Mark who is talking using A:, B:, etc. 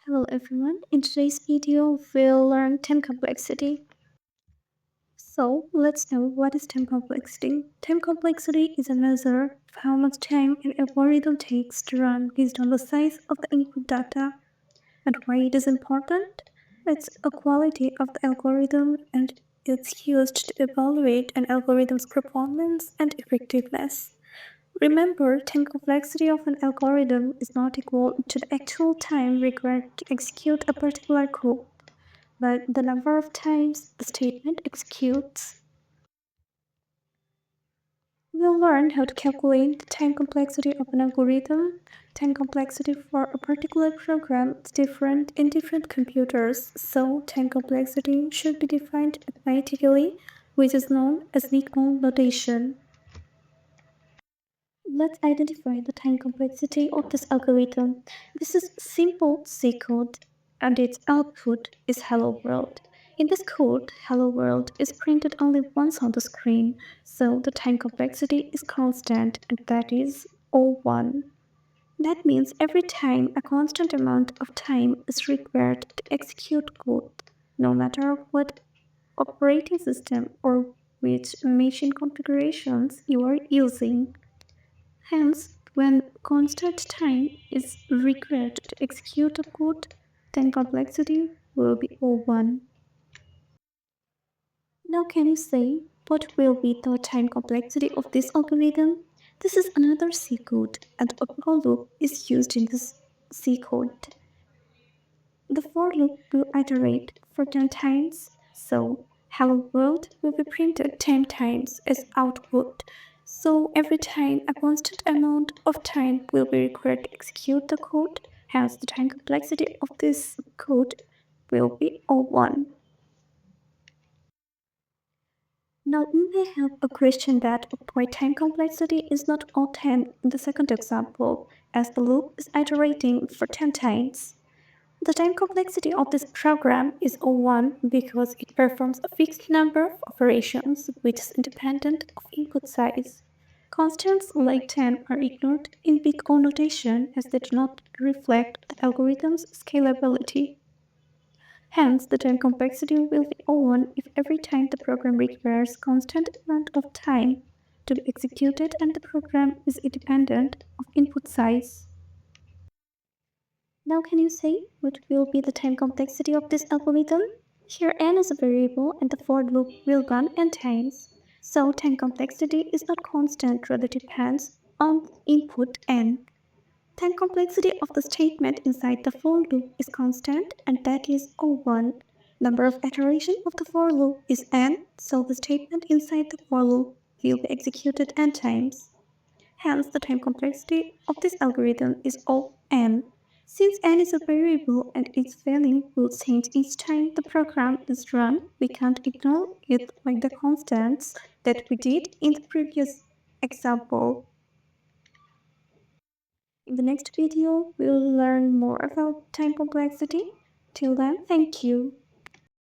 A: Hello everyone, in today's video we'll learn time complexity. So let's know what is time complexity. Time complexity is a measure of how much time an algorithm takes to run based on the size of the input data. And why it is important? It's a quality of the algorithm and it's used to evaluate an algorithm's performance and effectiveness. Remember, time complexity of an algorithm is not equal to the actual time required to execute a particular code, but the number of times the statement executes. We'll learn how to calculate the time complexity of an algorithm. Time complexity for a particular program is different in different computers, so time complexity should be defined mathematically, which is known as weak-known notation. Let's identify the time complexity of this algorithm. This is simple C code and its output is hello world. In this code, hello world is printed only once on the screen, so the time complexity is constant and that is O1. That means every time a constant amount of time is required to execute code, no matter what operating system or which machine configurations you are using. Hence, when constant time is required to execute a code, then complexity will be O1. Now can you say what will be the time complexity of this algorithm? This is another C code and a for loop is used in this C code. The for loop will iterate for 10 times, so hello world will be printed 10 times as output. So every time a constant amount of time will be required to execute the code, hence the time complexity of this code will be O1. Now you may have a question that why time complexity is not O10 in the second example, as the loop is iterating for 10 times. The time complexity of this program is O1 because it performs a fixed number of operations which is independent of input size. Constants like 10 are ignored in big O notation as they do not reflect the algorithm's scalability. Hence, the time complexity will be O1 if every time the program requires constant amount of time to be executed and the program is independent of input size. Now can you say what will be the time complexity of this algorithm? Here n is a variable and the for loop will run n times. So time complexity is not constant, rather depends on input n. Time complexity of the statement inside the for loop is constant and that is O1. Number of iterations of the for loop is n, so the statement inside the for loop will be executed n times. Hence, the time complexity of this algorithm is O(n). Since n is a variable and its value will change each time the program is run, we can't ignore it like the constants that we did in the previous example. In the next video, we'll learn more about time complexity. Till then, thank you.